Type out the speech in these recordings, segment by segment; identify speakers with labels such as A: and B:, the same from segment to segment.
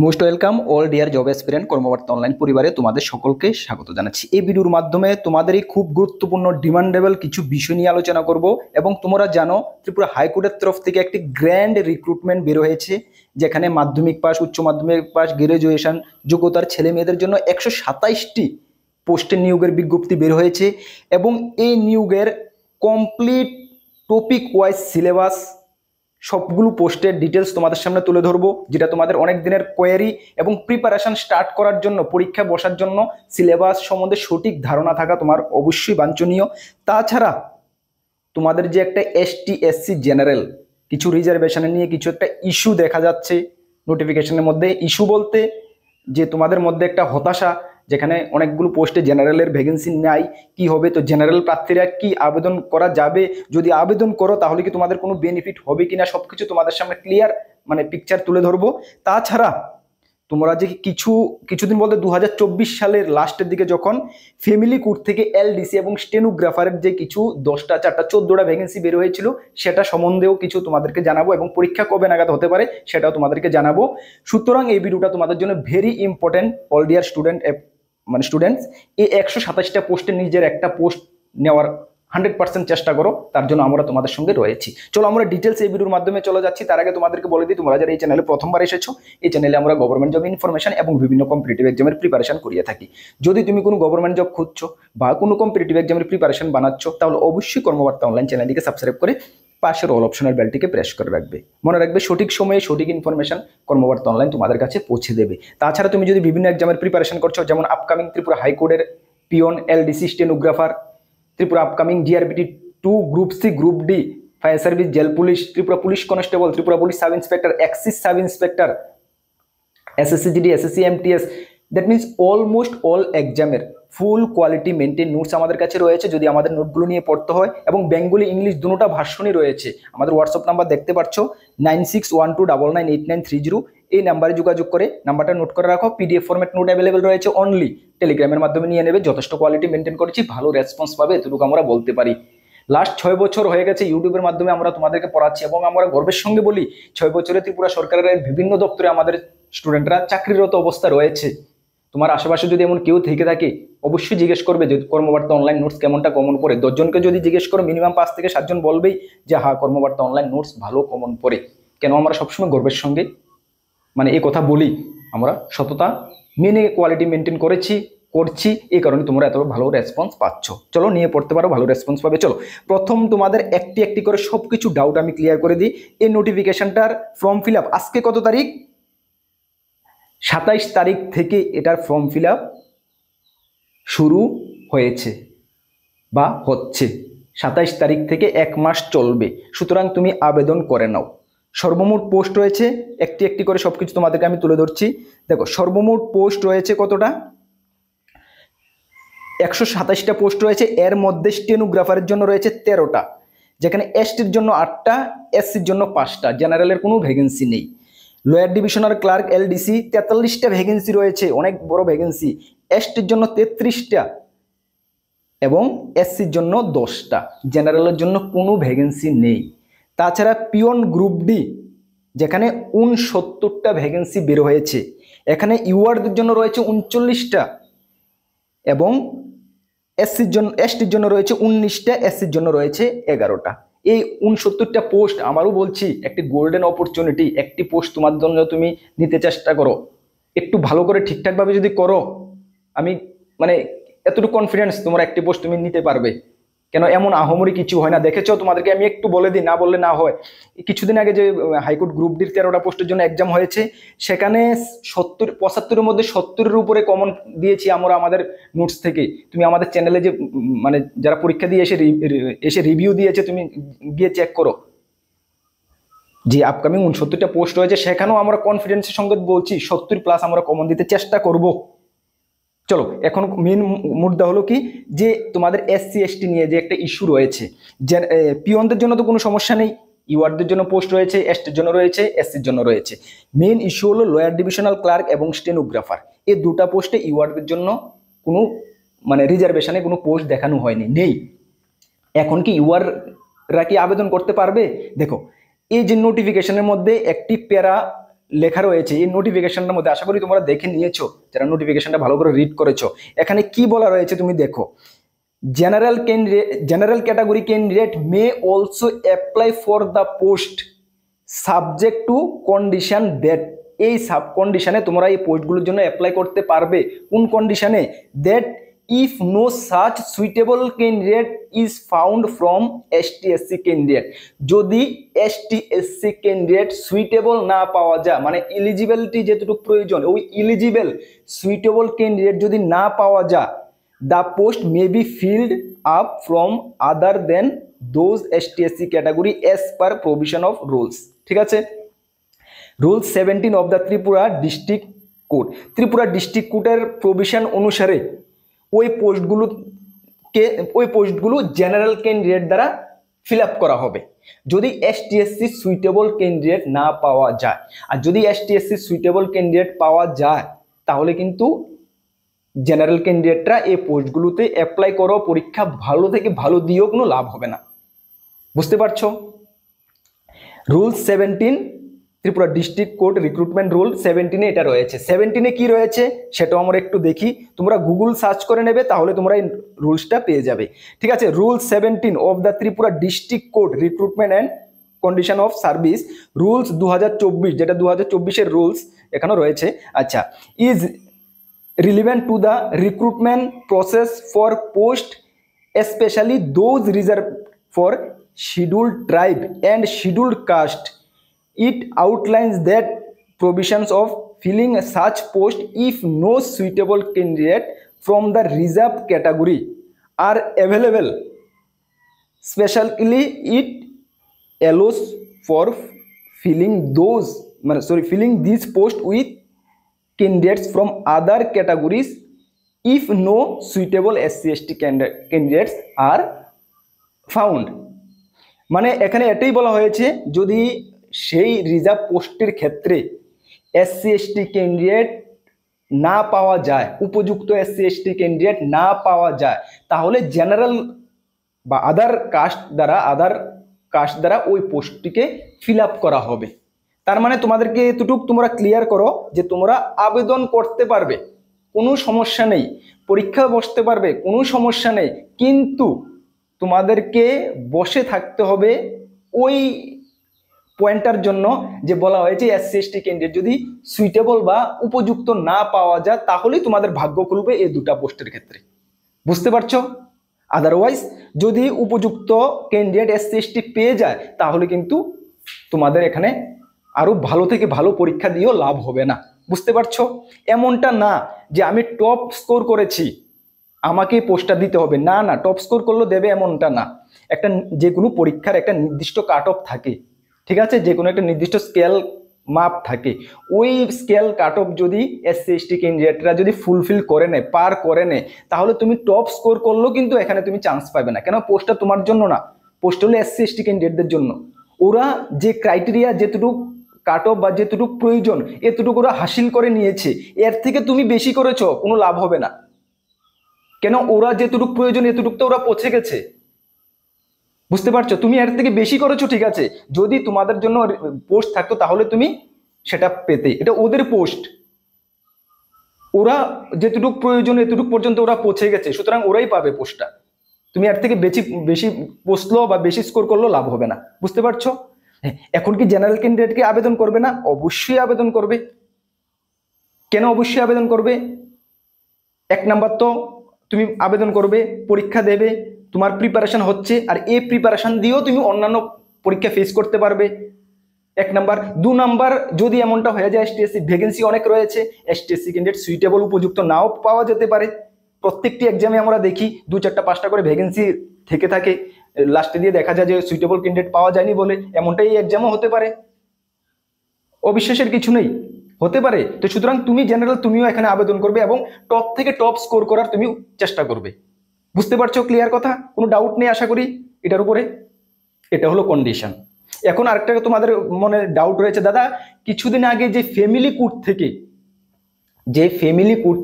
A: Most welcome all dear job aspirant Karmabarta online পরিবারে তোমাদের সকলকে স্বাগত জানাচ্ছি। এই ভিডিওর মাধ্যমে তোমাদের এই খুব গুরুত্বপূর্ণ ডিমান্ডেবল কিছু বিষয় নিয়ে আলোচনা করব। এবং তোমরা জানো ত্রিপুরা হাইকোর্টের তরফ থেকে একটি গ্র্যান্ড রিক্রুটমেন্ট বের হয়েছে, যেখানে মাধ্যমিক পাস, উচ্চ মাধ্যমিক পাস, গ্রাজুয়েশন যোগ্যতার ছেলে মেয়েদের জন্য 127টি পোস্টের নিয়োগের বিজ্ঞপ্তি বের হয়েছে। এবং এই নিয়োগের কমপ্লিট টপিক ওয়াইজ সিলেবাস, সবগুলো পোস্টের ডিটেলস তোমাদের সামনে তুলে ধরবো, যেটা তোমাদের অনেক দিনের কোয়েরি এবং প্রিপারেশন স্টার্ট করার জন্য, পরীক্ষা বসার জন্য সিলেবাস সম্বন্ধে সঠিক ধারণা থাকা তোমার অবশ্যই বাঞ্ছনীয়। তাছাড়া তোমাদের যে একটা এসটি এসসি জেনারেল কিছু রিজার্ভেশনে নিয়ে কিছু একটা ইস্যু দেখা যাচ্ছে নোটিফিকেশনের মধ্যে। ইস্যু বলতে যে তোমাদের মধ্যে একটা হতাশা, যেখানে অনেকগুলো পোস্টে জেনারেলের ভ্যাকেন্সি নাই, কি হবে? তো জেনারেল প্রার্থীরা কি আবেদন করা যাবে? যদি আবেদন করো তাহলে কি তোমাদের কোনো বেনিফিট হবে কিনা, সবকিছু তোমাদের সামনে ক্লিয়ার পিকচার তুলে ধরবো। তাছাড়া তোমরা যে কিছুদিন বলতে 2024 সালের লাস্টের দিকে যখন ফ্যামিলি কোর্ট থেকে এলডিসি এবং স্টেনোগ্রাফারের যে কিছু 10টা 4টা 14টা ভ্যাকেন্সি বের হয়েছিল, সেটা সম্বন্ধেও কিছু তোমাদেরকে জানাবো, এবং পরীক্ষা কবে নাগাদ হতে পারে সেটাও তোমাদেরকে জানাবো। সুতরাং এই ভিডিওটা তোমাদের জন্য very important all dear students. এই 127টা পোস্টে নিজের একটা পোস্ট নেওয়ার 100% চেষ্টা করো, তার জন্য আমরা তোমাদের সঙ্গে রয়েছি। চলো আমরা ডিটেলস এই ভিডিওর মাধ্যমে চলে যাচ্ছি। তার আগে তোমাদেরকে বলে দিই, তোমরা যারা এই চ্যানেলে প্রথমবার এসেছো, এই চ্যানেলে আমরা গভর্নমেন্ট জব ইনফরমেশন এবং বিভিন্ন কম্পিটিটিভ এক্সামের প্রিপারেশন করিয়ে থাকি। যদি তুমি কোনো গভর্নমেন্ট জব খুঁজছো বা কোনো কম্পিটিটিভ এক্সামের প্রিপারেশন বানাচ্ছো, তাহলে অবশ্যই কর্মবার্তা অনলাইন চ্যানেলটিকে সাবস্ক্রাইব করে পাশের অল অপশনের বেলটিকে প্রেস করে রাখবে। মনে রাখবে, সঠিক সময়ে সঠিক ইনফরমেশন কর্মবার্তা অনলাইন তোমাদের কাছে পৌঁছে দেবে। তাছাড়া তুমি যদি বিভিন্ন এক্সামের প্রিপারেশন করছো, যেমন আপকামিং ত্রিপুরা হাইকোর্টের peon, LDC, stenographer, Tripura upcoming JRBT 2, group C, group D, fire service, jail police, Tripura police constable, Tripura police sub inspector, excise sub inspector, SSC GD, SSC MTS, that means almost all এক্সামের full quality maintain notes আমাদের কাছে রয়েছে, যদি আমাদের নোটগুলো নিয়ে পড়তে হয়। এবং বেঙ্গলি ইংলিশ দুটোটা ভার্সনই রয়েছে। আমাদের হোয়াটসঅ্যাপ নাম্বার দেখতে পাচ্ছ 9612998930। এই নাম্বারে যোগাযোগ করে নাম্বারটা নোট করে রাখো। পিডিএফ ফরম্যাট নোট অ্যাভেলেবেল রয়েছে, অনলি টেলিগ্রামের মাধ্যমে নিয়ে নেবে। যথেষ্ট কোয়ালিটি মেনটেন করেছি, ভালো রেসপন্স পাবে, এতটুকু আমরা বলতে পারি। লাস্ট 6 বছর হয়ে গেছে ইউটিউবের মাধ্যমে আমরা তোমাদেরকে পড়াচ্ছি, এবং আমরা গর্বের সঙ্গে বলি 6 বছরে ত্রিপুরা সরকারের বিভিন্ন দপ্তরে আমাদের স্টুডেন্টরা চাকরিরত অবস্থা রয়েছে। তোমার আশেপাশে যদি এমন কেউ থেকে থাকে, অবশ্যই জিজ্ঞেস করবে যে কর্মবার্তা অনলাইন নোটস কেমনটা কমন পড়ে। 10 জনকে যদি জিজ্ঞেস করো, মিনিমাম 5 থেকে 7 জন বলবেই যে হ্যাঁ, কর্মবার্তা অনলাইন নোটস ভালো কমন পড়ে। কেন আমরা সবসময় গর্বের সঙ্গে এই কথা বলি? আমরা সততা মেনে কোয়ালিটি মেনটেন করছি, এই কারণে তোমরা এত ভালো রেসপন্স পাচ্ছ। চলো নিয়ে পড়তে পারো, ভালো রেসপন্স পাবে। চলো প্রথম তোমাদের একটি একটি করে সবকিছু ডাউট আমি ক্লিয়ার করে দিই। এই নোটিফিকেশনটার ফর্ম ফিল আপ আজকে কত তারিখ? 27 তারিখ থেকে এটার ফর্ম ফিল আপ শুরু হয়েছে বা হচ্ছে। 27 তারিখ থেকে 1 মাস চলবে। সুতরাং তুমি আবেদন করে নাও। সর্বমোট পোস্ট রয়েছে, একটি একটি করে সবকিছু তোমাদেরকে আমি তুলে ধরছি। দেখো, সর্বমোট পোস্ট রয়েছে কতটা? 127টা পোস্ট রয়েছে। এর মধ্যে স্টেনোগ্রাফারের জন্য রয়েছে 13টা, যেখানে এসটির জন্য 8টা, এসসির জন্য 5টা, জেনারেলের কোনো ভ্যাকেন্সি নেই। লোয়ার ডিভিশনাল ক্লার্ক এলডিসি 43টা ভ্যাকেন্সি রয়েছে, অনেক বড় ভ্যাকেন্সি। এসটির জন্য 33টা এবং এসসির জন্য 10টা, জেনারেলের জন্য কোনো ভ্যাকেন্সি নেই। তাছাড়া পিওন গ্রুপ ডি, যেখানে 69টা ভ্যাকেন্সি বের হয়েছে, এখানে ইউআরদের জন্য রয়েছে 39টা এবং এসটির জন্য রয়েছে 19টা, এসসির জন্য রয়েছে 11টা। এই 69টা পোস্ট, আমারও বলছি, একটি গোল্ডেন অপরচুনিটি। একটি পোস্ট তোমার জন্য তুমি নিতে চেষ্টা করো, একটু ভালো করে ঠিকঠাকভাবে যদি করো, আমি এতটুকু কনফিডেন্স তোমার একটি পোস্ট তুমি নিতে পারবে। কেন, এমন আহামরি কিছু হয় না। দেখেছো, তোমাদেরকে আমি একটু বলে দিই, না বললে না হয়। কিছুদিন আগে যে হাইকোর্ট গ্রুপ ডির 13টা পোস্টের জন্য এক্সাম হয়েছে, সেখানে 75-এর মধ্যে 70-এর উপরে কমন দিয়েছি আমরা আমাদের নোটস থেকে। তুমি আমাদের চ্যানেলে যে যারা পরীক্ষা দিয়ে এসে রিভিউ দিয়েছে, তুমি গিয়ে চেক করো। যে আপকামিং 69টা পোস্ট রয়েছে, সেখানেও আমরা কনফিডেন্সের সঙ্গে বলছি 70+ আমরা কমন দিতে চেষ্টা করব। চলো, এখন মেন মুদ্দা হলো কি, যে তোমাদের এসসি এসটি নিয়ে যে একটা ইস্যু রয়েছে। যে পিওনদের জন্য তো কোনো সমস্যা নেই, ইউআরদের জন্য পোস্ট রয়েছে, এসটির জন্য রয়েছে, এসসির জন্য রয়েছে। মেন ইস্যু হলো লোয়ার ডিভিশনাল ক্লার্ক এবং স্টেনোগ্রাফার। এই দুটা পোস্টে ইউআরদের জন্য কোনো রিজার্ভেশনে কোনো পোস্ট দেখানো হয়নি, নেই। এখন কি ইউআররা কি আবেদন করতে পারবে? দেখো, এই যে নোটিফিকেশনের মধ্যে একটি প্যারা লেখা রয়েছে এই নোটিফিকেশনটার মধ্যে, আশা করি তোমরা দেখে নিয়েছো যারা নোটিফিকেশনটা ভালো করে রিড করেছো। এখানে কি বলা রয়েছে তুমি দেখো, general category candidate may also apply for the post subject to condition that, এই সাব কন্ডিশনে তোমরা এই পোস্টগুলোর জন্য অ্যাপ্লাই করতে পারবে। কোন কন্ডিশনে? That if no such suitable candidate is found from ST SC candidate, যদি এসটি/এসসি ক্যান্ডিডেট সুইটেবল না পাওয়া যায়, মানে এলিজিবিলিটি যেটুকু প্রয়োজন ওই এলিজিবল সুইটেবল ক্যান্ডিডেট যদি না পাওয়া যায়, the post may be filled up from other than those ST/SC category as per provision of rules। ঠিক আছে, rule 17 of the Tripura district code, Tripura district কোডের প্রভিশন অনুসারে ওই পোস্টগুলো জেনারেল ক্যান্ডিডেট দ্বারা ফিল আপ করা হবে যদি ST/SC সুইটেবল ক্যান্ডিডেট না পাওয়া যায়। আর যদি ST/SC সুইটেবল ক্যান্ডিডেট পাওয়া যায় তাহলে কিন্তু জেনারেল ক্যান্ডিডেটরা এই পোস্টগুলোতে অ্যাপ্লাই করো, পরীক্ষা ভালো থেকে ভালো দিয়েও কোনো লাভ হবে না। বুঝতে পারছো? Rule 17 Tripura district code recruitment rule 17-এ এটা রয়েছে। 17-এ কি রয়েছে সেটাও আমরা একটু দেখি, তোমরা গুগল সার্চ করে নেবে তাহলে তোমরা এই রুলসটা পেয়ে যাবে। ঠিক আছে, rule 17 of the Tripura district code recruitment and condition of service rules 2024, যেটা 2024-এর রুলস এখানে রয়েছে। আচ্ছা, is relevant to the recruitment process for post, especially those reserved for scheduled tribe and scheduled caste. It outlines that provisions of filling such post if no suitable candidate from the reserved category are available. Specially, it allows for filling these posts with candidates from other categories if no suitable SC/ST candidates are found। মানে এখানে এটাই বলা হয়েছে, যদি সেই reserve পোস্টের ক্ষেত্রে SC/ST candidate না পাওয়া যায়, উপযুক্ত SC/ST ক্যান্ডিডেট না পাওয়া যায়, তাহলে জেনারেল বা আদার কাস্ট দ্বারা ওই পোস্টটিকে ফিল আপ করা হবে। তার মানে তোমাদেরকে এতটুকু তোমরা ক্লিয়ার করো যে তোমরা আবেদন করতে পারবে, কোনো সমস্যা নেই, পরীক্ষা বসতে পারবে, কোনো সমস্যা নেই, কিন্তু তোমাদেরকে বসে থাকতে হবে ওই পয়েন্টটার জন্য যে বলা হয়েছে SC/ST ক্যান্ডিডেট যদি সুইটেবল বা উপযুক্ত না পাওয়া যায় তাহলেই তোমাদের ভাগ্য খুলবে এই দুটা পোস্টের ক্ষেত্রে। বুঝতে পারছো? আদারওয়াইজ যদি উপযুক্ত ক্যান্ডিডেট SC/ST পেয়ে যায় তাহলে কিন্তু তোমাদের এখানে আরো ভালো থেকে ভালো পরীক্ষা দিয়েও লাভ হবে না। বুঝতে পারছো? এমনটা না যে আমি টপ স্কোর করেছি আমাকে পোস্টটা দিতে হবে, না না, টপ স্কোর করলে দেবে এমনটা না। একটা যে কোনো পরীক্ষার একটা নির্দিষ্ট কাট অফ থাকে, ঠিক আছে, যে কোনো একটা নির্দিষ্ট স্কেল মাপ থাকে, ওই স্কেল কাট অফ যদি SC/ST ক্যান্ডিডেটরা যদি ফুলফিল করে নেয়, পার করে নেয়, তাহলে তুমি টপ স্কোর করলেও কিন্তু এখানে তুমি চান্স পাবে না। কেন? পোস্টটা তোমার জন্য না, পোস্ট হলো SC/ST ক্যান্ডিডেটদের জন্য। ওরা যে ক্রাইটেরিয়া, যেটুকু কাট অফ বা যেটুকু প্রয়োজন এতটুকু ওরা হাসিল করে নিয়েছে, এর থেকে তুমি বেশি করেছো কোনো লাভ হবে না। কেন? ওরা যেটুকু প্রয়োজন এতটুকু তো ওরা পৌঁছে গেছে। বুঝতে পারছো? তুমি এর থেকে বেশি করেছো, ঠিক আছে, যদি তোমাদের জন্য পোস্ট থাকতো তাহলে তুমি সেটা পেতে, এটা ওদের পোস্ট, ওরা যেটুকু প্রয়োজন এতটুকু পর্যন্ত ওরা পৌঁছে গেছে, সুতরাং ওরাই পাবে পোস্টটা। তুমি এর থেকে বেশি পোস্টলো বা বেশি স্কোর করলেও লাভ হবে না। বুঝতে পারছো? এখন কি জেনারেল ক্যান্ডিডেটকে আবেদন করবে না? অবশ্যই আবেদন করবে। কেন অবশ্যই আবেদন করবে? এক নাম্বার তো তুমি আবেদন করবে, পরীক্ষা দেবে, তোমার প্রিপারেশন হচ্ছে, আর এই প্রিপারেশন দিয়েও তুমি অন্যান্য পরীক্ষা ফেস করতে পারবে। এক নাম্বার। দু নাম্বার, যদি এমনটা হয়ে যায় ST/SC ভ্যাকেন্সি অনেক রয়েছে, ST/SC ক্যান্ডিডেট সুইটেবল উপযুক্ত নাও পাওয়া যেতে পারে। প্রত্যেকটি এক্সামে আমরা দেখি 2, 4, 5টা করে ভ্যাকেন্সি থেকে থাকে, লাস্টে দিয়ে দেখা যায় যে সুইটেবল ক্যান্ডিডেট পাওয়া যায়নি বলে, এমনটাই এক্সামও হতে পারে, অবিশ্বাসের কিছু নেই, হতে পারে। তো সুতরাং তুমি জেনারেল তুমিও এখানে আবেদন করবে এবং টপ থেকে টপ স্কোর করার তুমি চেষ্টা করবে। বুঝতে পারছো? ক্লিয়ার কথা? কোনো ডাউট নেই আশা করি এটার উপরে। এটা হলো কন্ডিশন। এখন আরেকটা তোমাদের মনে ডাউট রয়েছে, দাদা কিছুদিন আগে যে ফ্যামিলি কোড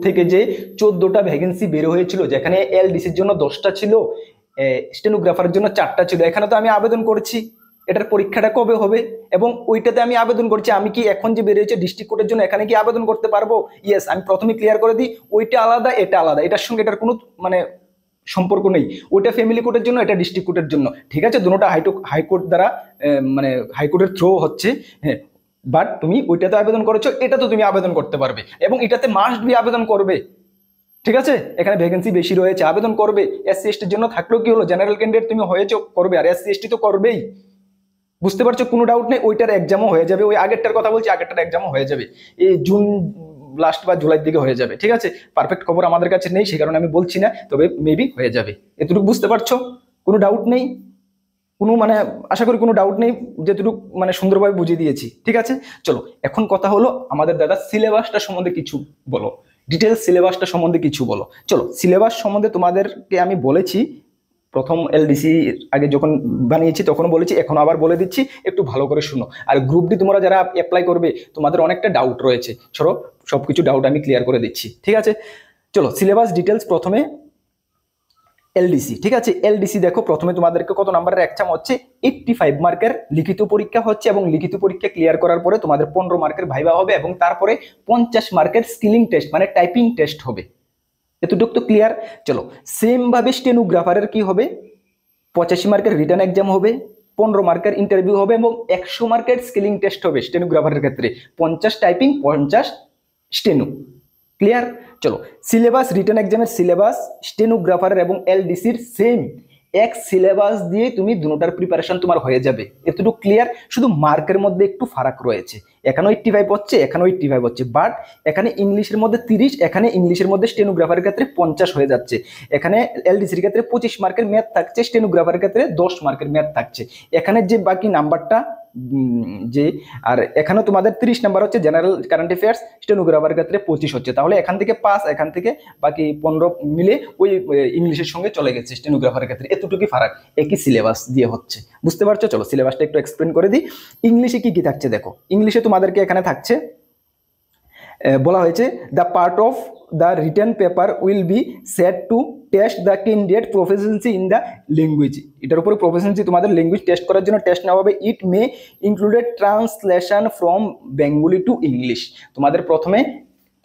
A: থেকে যে 14টা ভ্যাকেন্সি বের হয়েছিল, যেখানে LDCর জন্য 10টা ছিল, স্টেনোগ্রাফারের জন্য 4টা ছিল, এখানে তো আমি আবেদন করেছি, এটার পরীক্ষাটা কবে হবে এবং ওইটাতে আমি আবেদন করছি, আমি কি এখন যে বেরিয়েছে ডিস্ট্রিক্ট কোর্টের জন্য এখানে কি আবেদন করতে পারবো? ইয়েস, আমি প্রথমে ক্লিয়ার করে দিই ওইটা আলাদা এটা আলাদা, এটার সঙ্গে এটার কোনো মানে সম্পর্ক নেই। ওইটা ফ্যামিলি কোর্টের জন্য, এটা ডিস্ট্রিক্ট কোর্টের জন্য, ঠিক আছে? দুটোটা হাইকোর্ট দ্বারা মানে হাইকোর্টের থ্রু হচ্ছে, হ্যাঁ। বাট তুমি ওইটাতে আবেদন করেছো, এটা তো তুমি আবেদন করতে পারবে এবং এটাতে মাস্ট বি আবেদন করবে, ঠিক আছে? এখানে ভ্যাকেন্সি বেশি রয়েছে, আবেদন করবে। এসসি এসটির জন্য থাকলেও কি হলো, জেনারেল ক্যান্ডিডেট তুমি হয়েছো, করবে, আর এসসি এসটি তো করবেই। বুঝতে পারছো? কোনো ডাউট নেই, ওইটার এক্সামও হয়ে যাবে, ওই আগেরটার কথা বলছি, আগেরটার এক্সামও হয়ে যাবে এই জুন লাস্ট বা জুলাইয়ের দিকে হয়ে যাবে, ঠিক আছে? পারফেক্ট খবর আমাদের কাছে নেই, সেই কারণে আমি বলছি না, তবে মেবি হয়ে যাবে। এতটুকু বুঝতে পারছো? কোনো ডাউট নেই? কোনো মানে আশা করি কোনো ডাউট নেই, যেটুকু মানে সুন্দরভাবে বুঝিয়ে দিয়েছি, ঠিক আছে? চলো, এখন কথা হলো আমাদের দাদা সিলেবাসটা সম্বন্ধে কিছু বলো, ডিটেলস সিলেবাসটা সম্বন্ধে কিছু বলো। চলো, সিলেবাস সম্বন্ধে তোমাদেরকে আমি বলেছি প্রথম এলডিসি আগে যখন বানিয়েছি তখন বলেছি, এখন আবার বলে দিচ্ছি, একটু ভালো করে শুনো। আর গ্রুপ ডি তোমরা যারা অ্যাপ্লাই করবে তোমাদের অনেকটা ডাউট রয়েছে, চলো সবকিছু ডাউট আমি ক্লিয়ার করে দিচ্ছি, ঠিক আছে? চলো, সিলেবাস ডিটেলস প্রথমে এলডিসি, ঠিক আছে? এলডিসি দেখো, প্রথমে তোমাদেরকে কত নাম্বারের এক্সাম হচ্ছে, 85 মার্কের লিখিত পরীক্ষা হচ্ছে এবং লিখিত পরীক্ষা ক্লিয়ার করার পরে তোমাদের 15 মার্কের ভাইভা হবে এবং তারপরে 50 মার্কের স্কিলিং টেস্ট মানে টাইপিং টেস্ট হবে। এতটুকু তো ক্লিয়ার? চলো, সেম ভাবে স্টেনোগ্রাফারের কি হবে, 85 মার্কের রিটার্ন এক্সাম হবে, 15 মার্কের ইন্টারভিউ হবে এবং 100 মার্কের স্কিলিং টেস্ট হবে স্টেনোগ্রাফারের ক্ষেত্রে, 50 টাইপিং 50 স্টেনো। ক্লিয়ার? চলো, সিলেবাস, রিটার্ন এক্সামের সিলেবাস স্টেনোগ্রাফারের এবং এলডিসির সেম এক সিলেবাস দিয়ে তুমি দুটোটার প্রিপারেশন তোমার হয়ে যাবে, এতটুকু ক্লিয়ার? শুধু মার্কের মধ্যে একটু ফারাক রয়েছে, এখানেও 85 হচ্ছে, এখানেও 85 হচ্ছে, বাট এখানে ইংলিশের মধ্যে 30, এখানে ইংলিশের মধ্যে স্টেনোগ্রাফারের ক্ষেত্রে 50 হয়ে যাচ্ছে, এখানে এলডিসির ক্ষেত্রে 25 মার্কের ম্যাথ থাকছে, স্টেনোগ্রাফারের ক্ষেত্রে 10 মার্কের ম্যাথ থাকছে, এখানে যে বাকি নাম্বারটা যে আর এখানে তোমাদের 30 নাম্বার হচ্ছে জেনারেল কারেন্ট অ্যাফেয়ার্স, স্টেনোগ্রাফারের ক্ষেত্রে 25 হচ্ছে, তাহলে এখান থেকে 5, এখান থেকে বাকি 15 মিলে ওই ইংলিশের সঙ্গে চলে গেছে স্টেনোগ্রাফারের ক্ষেত্রে, এতটুকুই ফারাক, একই সিলেবাস দিয়ে হচ্ছে। বুঝতে পারছো? চলো, সিলেবাসটা একটু এক্সপ্লেন করে দিই। ইংলিশে কি কি থাকছে দেখো, ইংলিশে তোমাদেরকে এখানে থাকছে, বলা হয়েছে the part of the written paper will be set to test the candidate proficiency in the language. এটার উপরে প্রফিসিয়েন্সি তোমাদের ল্যাঙ্গুয়েজ টেস্ট করার জন্য টেস্ট নেওয়া হবে। It may included translation from Bengali to English. তোমাদের প্রথমে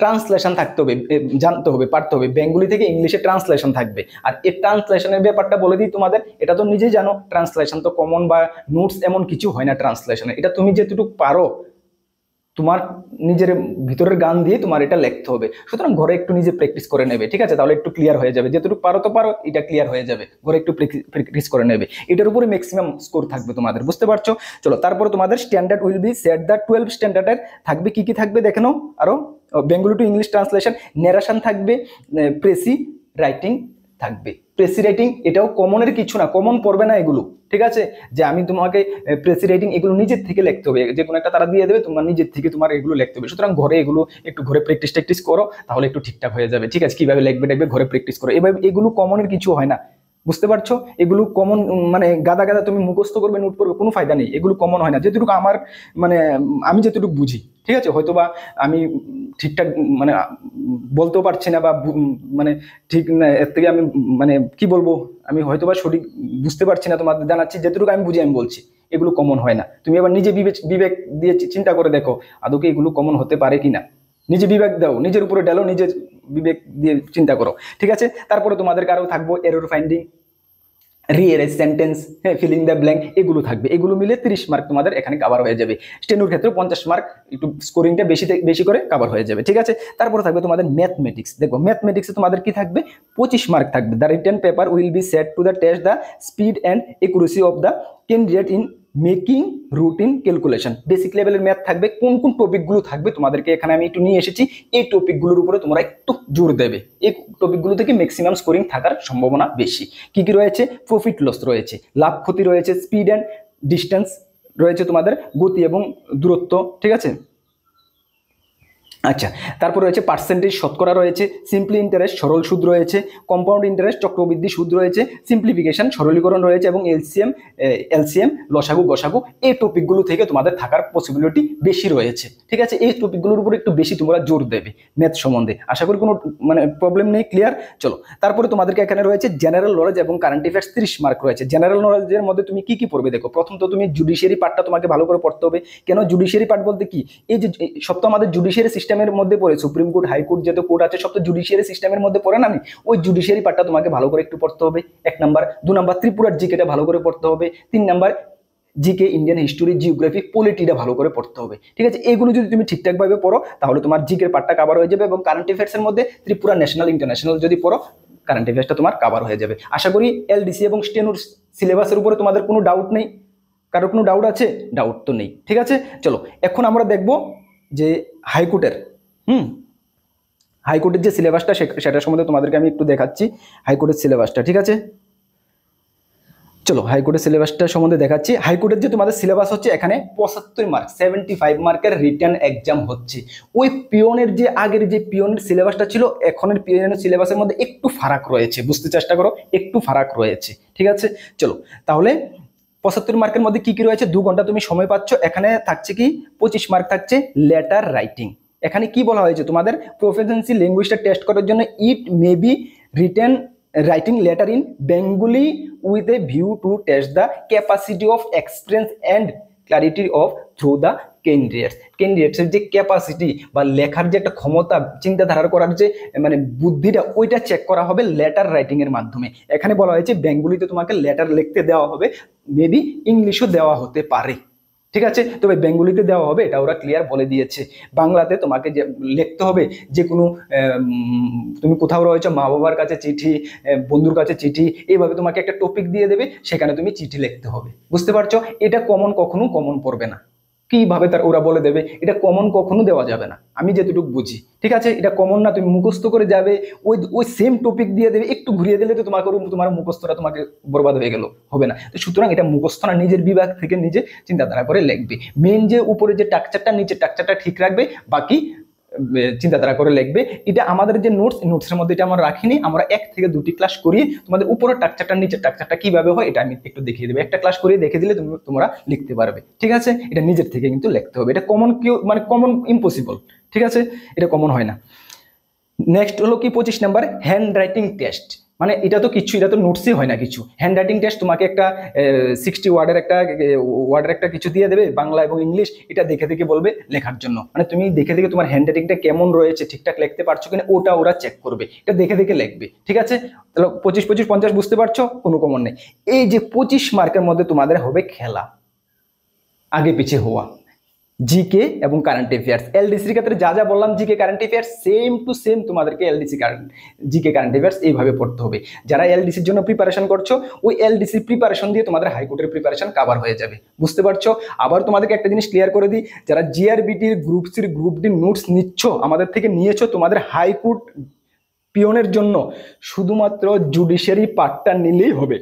A: ট্রান্সলেশন থাকতে হবে, জানতে হবে, পারতে হবে, বেঙ্গলি থেকে ইংলিশে ট্রান্সলেশন থাকবে। আর এই ট্রান্সলেশনের ব্যাপারটা বলে দিই তোমাদের, এটা তো নিজেই জানো, ট্রান্সলেশন তো কমন বা নোটস এমন কিছু হয় না ট্রান্সলেশনে, এটা তুমি যেটুকু পারো তোমার নিজের ভিতরের গান দিয়ে তোমার এটা লিখতে হবে, সুতরাং ঘরে একটু নিজে প্র্যাকটিস করে নেবে, ঠিক আছে? তাহলে একটু ক্লিয়ার হয়ে যাবে, যেটুকু পারো তো পারো, এটা ক্লিয়ার হয়ে যাবে, ঘরে একটু প্র্যাকটিস করে নেবে, এটার উপরে ম্যাক্সিমাম স্কোর থাকবে তোমাদের। বুঝতে পারছো? চলো, তারপরে তোমাদের standard will be set the 12 স্ট্যান্ডার্ডের থাকবে, কি কি থাকবে দেখে নাও। আরো Bengali to English translation, narration থাকবে, প্রেসি রাইটিং থাকবে। প্রেসি রাইটিং এটাও কমনের কিছু না, কমন পড়বে না এগুলো, ঠিক আছে? যে আমি তোমাকে প্রেসি রাইটিং এগুলো নিজের থেকে লিখতে হবে, যে কোনো একটা তারা দিয়ে দেবে, তোমার নিজের থেকে তোমার এগুলো লিখতে হবে, সুতরাং ঘরে এগুলো একটু ঘরে প্র্যাকটিস করো, তাহলে একটু ঠিকঠাক হয়ে যাবে, ঠিক আছে? কিভাবে লিখবে ঘরে প্র্যাকটিস করো, এভাবে এগুলো কমনের কিছু হয় না। বুঝতে পারছো? এগুলো কমন মানে গাদা গাদা তুমি মুখস্থ করবে, নোট করবে, কোনো ফায়দা নেই, এগুলো কমন হয় না, যেটুকু আমার মানে আমি যেটুকু বুঝি, ঠিক আছে? হয়তো বা আমি ঠিকঠাক মানে বলতেও পারছি না বা মানে ঠিক না, এর থেকে আমি মানে কি বলবো, আমি হয়তো বা সঠিক বুঝতে পারছি না, তোমাদের জানাচ্ছি যেটুকু আমি বুঝি আমি বলছি, এগুলো কমন হয় না। তুমি এবার নিজে বিবেক দিয়ে চিন্তা করে দেখো আদৌ কি এগুলো কমন হতে পারে কিনা, নিজে বিবেক দাও, নিজের উপরে ডালো, নিজের বিবেক দিয়ে চিন্তা করো, ঠিক আছে? তারপরে তোমাদের আরও থাকবো এরর ফাইন্ডিং, রিএরেজ সেন্টেন্স, হ্যাঁ, ফিলিং দ্য ব্ল্যাঙ্ক, এগুলো থাকবে, এগুলো মিলে 30 মার্ক তোমাদের এখানে কভার হয়ে যাবে। স্টেনোর ক্ষেত্রে 50 মার্ক, একটু স্কোরিংটা বেশি করে কভার হয়ে যাবে, ঠিক আছে? তারপরে থাকবে তোমাদের ম্যাথমেটিক্স। দেখো, ম্যাথমেটিক্সে তোমাদের কি থাকবে, 25 মার্ক থাকবে। The written paper will be set to the test the speed and accuracy of the candidate in making routine calculation. Basic লেভেলের ম্যাথ থাকবে। কোন কোন টপিকগুলো থাকবে তোমাদেরকে এখানে আমি একটু নিয়ে এসেছি, এই টপিকগুলোর উপরে তোমরা একটু জোর দেবে, এই টপিকগুলো থেকে ম্যাক্সিমাম স্কোরিং থাকার সম্ভাবনা বেশি। কি কি রয়েছে, প্রফিট লস রয়েছে, লাভ ক্ষতি রয়েছে, স্পিড অ্যান্ড ডিস্টেন্স রয়েছে, তোমাদের গতি এবং দূরত্ব, ঠিক আছে? আচ্ছা, তারপর রয়েছে পার্সেন্টেজ শতকরা রয়েছে, সিম্পলি ইন্টারেস্ট সরল সুদ রয়েছে, কম্পাউন্ড ইন্টারেস্ট চক্রবৃদ্ধি সুদ রয়েছে, সিম্পলিফিকেশন সরলীকরণ রয়েছে এবং এলসিএম লসাগু গসাগু এই টপিকগুলো থেকে তোমাদের থাকার পসিবিলিটি বেশি রয়েছে। ঠিক আছে, এই টপিকগুলোর উপর একটু বেশি তোমরা জোর দেবে ম্যাথ সম্বন্ধে। আশা করি কোনো প্রবলেম নেই, ক্লিয়ার। চলো, তারপরে তোমাদেরকে এখানে রয়েছে জেনারেল নলেজ এবং কারেন্ট অ্যাফেয়ার্স 30 মার্ক রয়েছে। জেনারেল নলেজের মধ্যে তুমি কি কি পড়বে দেখো। প্রথম তো তুমি জুডিশিয়ারি পার্টটা তোমাকে ভালো করে পড়তে হবে। কেন জুডিশিয়ারি পার্ট বলতে কি, এই যে সব তো আমাদের জুডিশিয়ারি সিস্টেমের মধ্যে পড়ে, সুপ্রিম কোর্ট হাইকোর্ট যত কোর্ট আছে সব তো জুডিশিয়ারি সিস্টেমের মধ্যে পড়ে না। ওই জুডিশিয়ারি পার্টটা তোমাকে ভালো করে একটু পড়তে হবে, 1 নাম্বার। 2 নাম্বার ত্রিপুরার জিকেটা ভালো করে পড়তে হবে। 3 number GK Indian history geography পলিটিটা ভালো করে পড়তে হবে। ঠিক আছে, এগুলো যদি তুমি ঠিকঠাক ভাবে পড়ো তাহলে তোমার জিকের পার্টটা কভার হয়ে যাবে এবং কারেন্ট অ্যাফেয়ার্স এর মধ্যে ত্রিপুরা ন্যাশনাল ইন্টারন্যাশনাল যদি পড়ো কারেন্ট অ্যাফেয়ার্সটা তোমার কভার হয়ে যাবে। আশা করি এলডিসি এবং স্টেনোর সিলেবাসের উপরে তোমাদের কোনো ডাউট নেই। কারো কোনো ডাউট আছে? ডাউট তো নেই। ঠিক আছে, চলো এখন আমরা দেখব যে হাইকোর্টের হাইকোর্টের যে সিলেবাসটা সেটার সম্বন্ধে তোমাদেরকে আমি একটু দেখাচ্ছি হাইকোর্টের সিলেবাসটা। ঠিক আছে, চলো হাইকোর্টের সিলেবাসটা সম্বন্ধে দেখাচ্ছি। হাইকোর্টের যে তোমাদের সিলেবাস হচ্ছে এখানে 75 মার্ক 75 মার্কের রিটেন এক্সাম হচ্ছে। ওই পিওনের যে আগের যে পিওনের সিলেবাসটা ছিল এখনের পিওনের সিলেবাসের মধ্যে একটু ফারাক রয়েছে, বুঝতে চেষ্টা করো, একটু ফারাক রয়েছে। ঠিক আছে, চলো তাহলে 75 মার্কের মধ্যে কি কি রয়েছে, 2 ঘন্টা তুমি সময় পাচ্ছ। এখানে থাকছে কি 25 মার্ক থাকছে লেটার রাইটিং। এখানে কি বলা হয়েছে, তোমাদের প্রফিসিয়েন্সি ল্যাঙ্গুয়েজটা টেস্ট করার জন্য it may be written writing letter in Bengali with a view to test the capacity of experience and clarity of through the candidates এর যে ক্যাপাসিটি বা লেখার যে একটা ক্ষমতা, চিন্তাধারা করার যে বুদ্ধিটা, ওইটা চেক করা হবে লেটার রাইটিং এর মাধ্যমে। এখানে বলা হয়েছে বেঙ্গলিতে তোমাকে লেটার লিখতে দেওয়া হবে, মেবি ইংলিশও দেওয়া হতে পারে। ঠিক আছে, তবে বেঙ্গলিতে দেওয়া হবে এটা ওরা ক্লিয়ার বলে দিয়েছে। বাংলাতে তোমাকে যে লিখতে হবে যে কোনো তুমি কোথাও রয়েছে, মা বাবার কাছে চিঠি, বন্ধুর কাছে চিঠি, এইভাবে তোমাকে একটা টপিক দিয়ে দেবে, সেখানে তুমি চিঠি লিখতে হবে। বুঝতে পারছো, এটা কখনো কমন পড়বে না। কিভাবে তার ওরা বলে দেবে, এটা কমন কখনো দেওয়া যাবে না, আমি যেটুকু বুঝি। ঠিক আছে, এটা কমন না, তুমি মুখস্থ করে যাবে, ওই সেম টপিক দিয়ে দেবে, একটু ঘুরিয়ে দিলে তো তোমার মুখস্থটা তোমাকে বরবাদ হয়ে গেল, হবে না। তো সুতরাং এটা মুখস্থ না, নিজের বিভাগ থেকে নিজে চিন্তাধারা করে লিখবে। মেন যে উপরে যে টাকচারটা, নিচের টাকচারটা ঠিক রাখবে, বাকি চিন্তাধারা করে লিখবে। এটা আমাদের যে নোটসের মধ্যে এটা আমরা রাখিনি, আমরা 1 থেকে 2টি ক্লাস করিয়ে তোমাদের উপরের টাকচারটা নিচের টাকচারটা কিভাবে হয় এটা আমি একটু দেখিয়ে দেবো। একটা ক্লাস করিয়ে দেখে দিলে তোমরা লিখতে পারবে। ঠিক আছে, এটা নিজের থেকে কিন্তু লিখতে হবে, এটা কমন কমন ইম্পসিবল। ঠিক আছে, এটা কমন হয় না। নেক্সট হলো কি 25 নাম্বার হ্যান্ড রাইটিং টেস্ট। এটা তো কিছু, এটা তো নোটসই হয় না কিছু। হ্যান্ড রাইটিং টেস্ট তোমাকে একটা 60 ওয়ার্ডের একটা কিছু দিয়ে দেবে, বাংলা এবং ইংলিশ, এটা দেখে দেখে বলবে লেখার জন্য। তুমি দেখে দেখে তোমার হ্যান্ড রাইটিংটা কেমন রয়েছে, ঠিকঠাক লিখতে পারছো কিনা ওটা ওরা চেক করবে, এটা দেখে দেখে লিখবে। ঠিক আছে, তাহলে 25 25 50 বুঝতে পারছো, কোনো কমন নেই। এই যে 25 মার্কের মধ্যে তোমাদের হবে খেলা, আগে পিছিয়ে হওয়া, জিকে এবং কারেন্ট অ্যাফেয়ার্স। এলডিসির ক্ষেত্রে যা যা বললাম GK current affairs same to same তোমাদেরকে জিকে কারেন্ট অ্যাফেয়ার্স এইভাবে পড়তে হবে। যারা এলডিসির জন্য প্রিপারেশন করছো, ওই এলডিসি প্রিপারেশন দিয়ে তোমাদের হাইকোর্টের প্রিপারেশন কভার হয়ে যাবে। বুঝতে পারছো? আবার তোমাদেরকে একটা জিনিস ক্লিয়ার করে দিই, যারা জিআরবিটির গ্রুপ সির গ্রুপ ডি নোটস নিচ্ছ, আমাদের থেকে নিয়েছো, তোমাদের হাইকোর্ট পিওনের জন্য শুধুমাত্র জুডিশিয়ারি পার্টটা নিলেই হবে।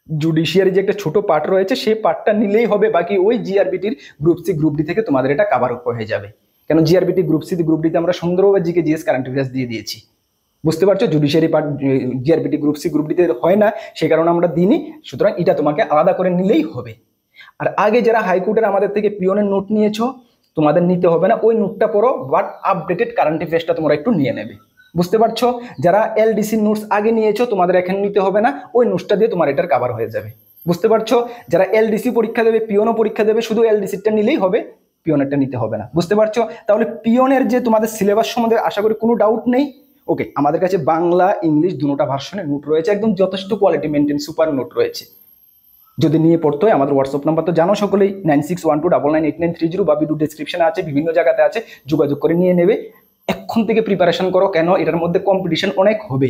A: জুডিশিয়ারি যে একটা ছোট পার্ট রয়েছে সেই পার্টটা নিলেই হবে, বাকি ওই জিআরবিটির গ্রুপ সি গ্রুপ ডি থেকে তোমাদের এটা কভার আপ হয়ে যাবে। কেন জিআরবিটি গ্রুপ সি গ্রুপ ডিতে আমরা সুন্দরভাবে জিকে জিএস কারেন্ট অ্যাফেয়ার্স দিয়ে দিয়েছি। বুঝতে পারছো? Judiciary part JRBT group C group ডিতে হয় না, সেই কারণে আমরা দিইনি। সুতরাং এটা তোমাকে আলাদা করে নিলেই হবে। আর আগে যারা হাইকোর্টের আমাদের থেকে পিওনের নোট নিয়েছো, তোমাদের নিতে হবে না, ওই নোটটা পড়ো, বাট আপডেটেড কারেন্ট অ্যাফেয়ার্সটা তোমরা একটু নিয়ে নেবে। বুঝতে পারছো? যারা এলডিসি নোটস আগে নিয়েছো, তোমাদের এখানে নিতে হবে না, ওই নোটসটা দিয়ে তোমার এটার কভার হয়ে যাবে। বুঝতে পারছো? যারা এলডিসি পরীক্ষা দেবে, পিওনও পরীক্ষা দেবে, শুধু এলডিসিটা নিলেই হবে, পিওনেরটা নিতে হবে না। বুঝতে পারছো? তাহলে পিওনের যে তোমাদের সিলেবাস সম্বন্ধে আশা করি কোনো ডাউট নেই। ওকে, আমাদের কাছে বাংলা ইংলিশ দুটোটা ভার্সনে নোট রয়েছে, একদম যথেষ্ট কোয়ালিটি মেনটেন সুপার নোট রয়েছে। যদি নিয়ে পড়তে হয় আমাদের হোয়াটসঅ্যাপ নাম্বার তো জানো সকলেই, 9612998930 বা ভিডিও ডেসক্রিপশনে আছে, বিভিন্ন জায়গাতে আছে, যোগাযোগ করে নিয়ে নেবে। এখন থেকে প্রিপারেশন করো, কেন এটার মধ্যে কম্পিটিশন অনেক হবে।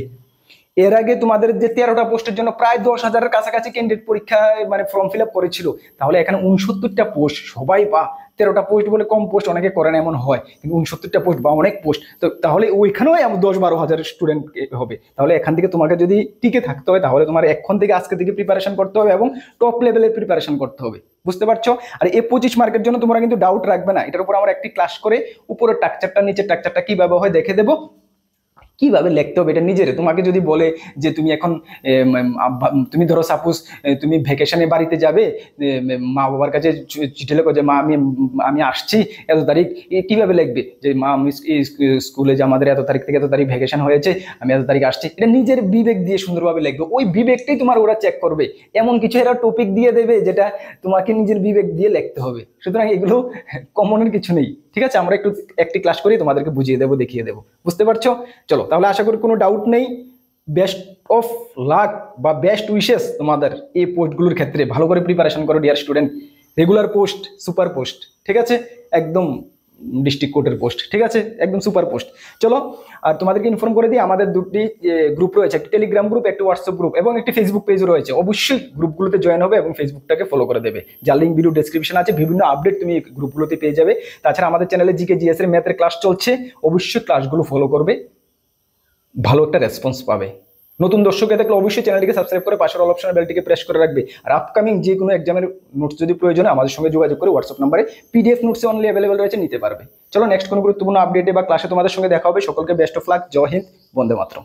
A: এর আগে তোমাদের যে 13টা পোস্টের জন্য প্রায় 10,000-এর কাছাকাছি ক্যান্ডিডেট পরীক্ষা মানে ফর্ম ফিল আপ করেছিল, তাহলে এখানে 69টা পোস্ট সবাই বা 13টা পোস্ট বলে কম পোস্ট অনেকে করে না এমন হয়, কিন্তু 69টা পোস্ট বা অনেক পোস্ট, তো তাহলে ওইখানেও 10-12 হাজার স্টুডেন্ট হবে। তাহলে এখান থেকে তোমাকে যদি টিকে থাকতে হয় তাহলে তোমার এখন থেকে আজকে থেকে প্রিপারেশন করতে হবে এবং টপ লেভেলের প্রিপারেশন করতে হবে, বুঝতে পারছো? আর এই 25 মার্কের জন্য তোমরা কিন্তু ডাউট রাখবে না, এটার উপর আমরা একটি ক্লাস করে উপরের স্ট্রাকচারটা নিচের স্ট্রাকচারটা কিভাবে হয় দেখে দেবো, কিভাবে লিখতে হবে এটা নিজের। তোমাকে যদি বলে যে তুমি এখন তুমি ধরো সাপোজ তুমি ভ্যাকেশনে বাড়িতে যাবে, মা বাবার কাছে চিঠি লেখো যে মা আমি আমি আসছি এত তারিখ, কিভাবে লিখবে যে মা আমি স্কুলে যে আমাদের এত তারিখ থেকে এত তারিখ ভ্যাকেশন হয়েছে, আমি এত তারিখ আসছি, এটা নিজের বিবেক দিয়ে সুন্দরভাবে লিখবে, ওই বিবেকটাই তোমার ওরা চেক করবে। এমন কিছু এরা টপিক দিয়ে দেবে যেটা তোমাকে নিজের বিবেক দিয়ে লিখতে হবে, সুতরাং এগুলো কমনের কিছু নেই, ঠিক আছে? আমরা একটি ক্লাস করি তোমাদেরকে বুঝিয়ে দেবো, দেখিয়ে দেবো, বুঝতে পারছো? চলো তাহলে আশা করি কোনো ডাউট নেই। বেস্ট অফ লাক বা বেস্ট উইশেস তোমাদের এই পোস্টগুলোর ক্ষেত্রে, ভালো করে প্রিপারেশন করো dear student. Regular post, super post, ঠিক আছে? একদম ডিস্ট্রিক্ট কোর্টের পোস্ট, ঠিক আছে? একদম সুপার পোস্ট। চলো, আর তোমাদেরকে ইনফর্ম করে দিই আমাদের দুটি গ্রুপ রয়েছে, একটি টেলিগ্রাম গ্রুপ, একটি হোয়াটসঅ্যাপ গ্রুপ এবং একটি ফেসবুক পেজ রয়েছে। অবশ্যই গ্রুপগুলোতে জয়েন হবে এবং ফেসবুকটাকে ফলো করে দেবে, যার লিঙ্ক ভিডিও ডেসক্রিপশন আছে। বিভিন্ন আপডেট তুমি গ্রুপগুলোতে পেয়ে যাবে। তাছাড়া আমাদের চ্যানেলে জিকে জিএস এর ম্যাথের ক্লাস চলছে, অবশ্যই ক্লাসগুলো ফলো করবে, ভালো একটা রেসপন্স পাবে। নতুন দর্শক দেখলে অবশ্যই চ্যানেলটিকে সাবস্ক্রাইব করে পাশের অল অপশনের বেলটিকে প্রেস করে রাখবে। আর আপকামিং যে কোনো এক্সামের নোটস যদি প্রয়োজন হয় আমাদের সঙ্গে যোগাযোগ করে হোয়াটসঅ্যাপ নাম্বারে পিডিএফ নোটস অনলি অ্যাভেলেবল রয়েছে, নিতে পারবে। চলো নেক্সট কোনো গুরুত্বপূর্ণ আপডেটে বা ক্লাসে তোমাদের সঙ্গে দেখা হবে। সকলকে best of luck, Jai Hind, Vande Mataram.